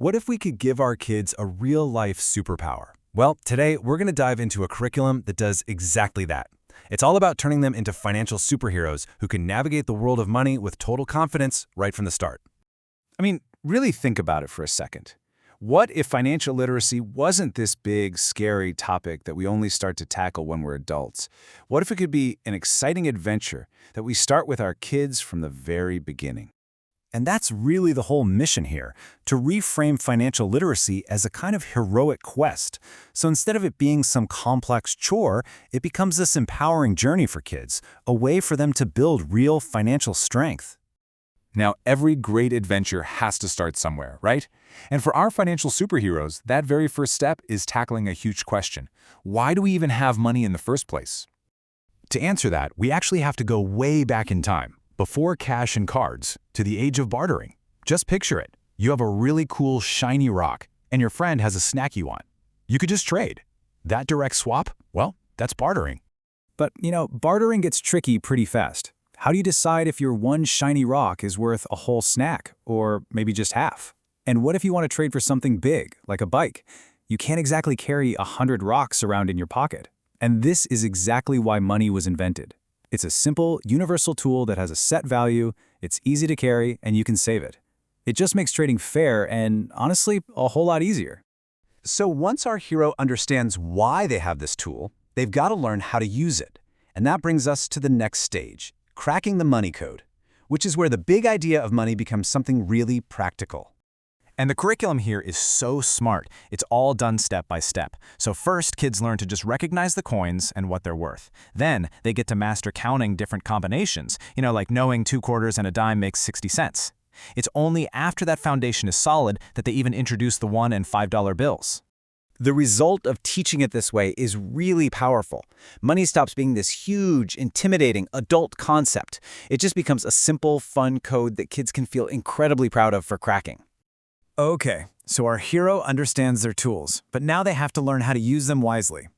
What if we could give our kids a real-life superpower? Well, today we're going to dive into a curriculum that does exactly that. It's all about turning them into financial superheroes who can navigate the world of money with total confidence right from the start. I mean, really think about it for a second. What if financial literacy wasn't this big, scary topic that we only start to tackle when we're adults? What if it could be an exciting adventure that we start with our kids from the very beginning? And that's really the whole mission here, to reframe financial literacy as a kind of heroic quest. So instead of it being some complex chore, it becomes this empowering journey for kids, a way for them to build real financial strength. Now, every great adventure has to start somewhere, right? And for our financial superheroes, that very first step is tackling a huge question. Why do we even have money in the first place? To answer that, we actually have to go way back in time, before cash and cards, to the age of bartering. Just picture it. You have a really cool, shiny rock, and your friend has a snack you want. You could just trade. That direct swap, well, that's bartering. But, bartering gets tricky pretty fast. How do you decide if your one shiny rock is worth a whole snack, or maybe just half? And what if you want to trade for something big, like a bike? You can't exactly carry 100 rocks around in your pocket. And this is exactly why money was invented. It's a simple, universal tool that has a set value, it's easy to carry, and you can save it. It just makes trading fair and, honestly, a whole lot easier. So once our hero understands why they have this tool, they've got to learn how to use it. And that brings us to the next stage, cracking the money code, which is where the big idea of money becomes something really practical. And the curriculum here is so smart. It's all done step by step. So first, kids learn to just recognize the coins and what they're worth. Then, they get to master counting different combinations, like knowing 2 quarters and a dime makes 60 cents. It's only after that foundation is solid that they even introduce the $1 and $5 bills. The result of teaching it this way is really powerful. Money stops being this huge, intimidating adult concept. It just becomes a simple, fun code that kids can feel incredibly proud of for cracking. Okay, so our hero understands their tools, but now they have to learn how to use them wisely.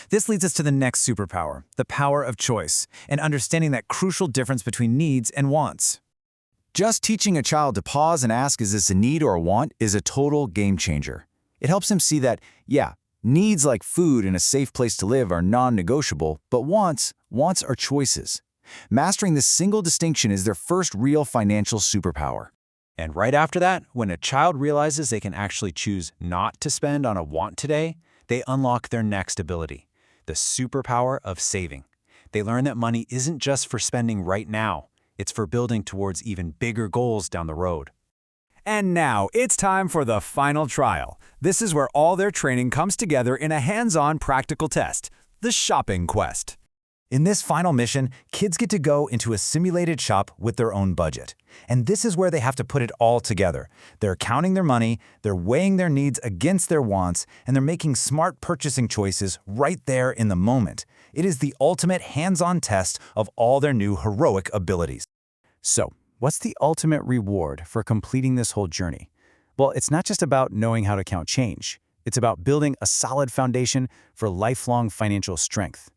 This leads us to the next superpower, the power of choice, and understanding that crucial difference between needs and wants. Just teaching a child to pause and ask, is this a need or a want, is a total game changer. It helps him see that, yeah, needs like food and a safe place to live are non-negotiable, but wants are choices. Mastering this single distinction is their first real financial superpower. And right after that, when a child realizes they can actually choose not to spend on a want today, they unlock their next ability, the superpower of saving. They learn that money isn't just for spending right now, it's for building towards even bigger goals down the road. And now, it's time for the final trial. This is where all their training comes together in a hands-on practical test, the shopping quest. In this final mission, kids get to go into a simulated shop with their own budget. And this is where they have to put it all together. They're counting their money, they're weighing their needs against their wants, and they're making smart purchasing choices right there in the moment. It is the ultimate hands-on test of all their new heroic abilities. So, what's the ultimate reward for completing this whole journey? Well, it's not just about knowing how to count change. It's about building a solid foundation for lifelong financial strength.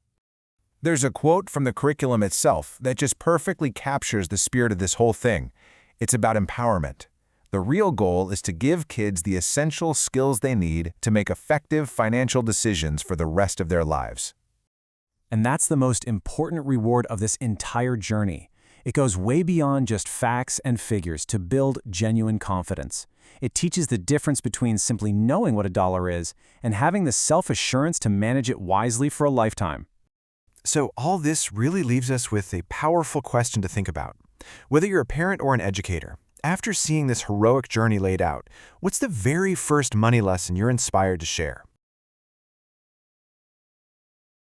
There's a quote from the curriculum itself that just perfectly captures the spirit of this whole thing. It's about empowerment. The real goal is to give kids the essential skills they need to make effective financial decisions for the rest of their lives. And that's the most important reward of this entire journey. It goes way beyond just facts and figures to build genuine confidence. It teaches the difference between simply knowing what a dollar is and having the self-assurance to manage it wisely for a lifetime. So all this really leaves us with a powerful question to think about. Whether you're a parent or an educator, after seeing this heroic journey laid out, what's the very first money lesson you're inspired to share?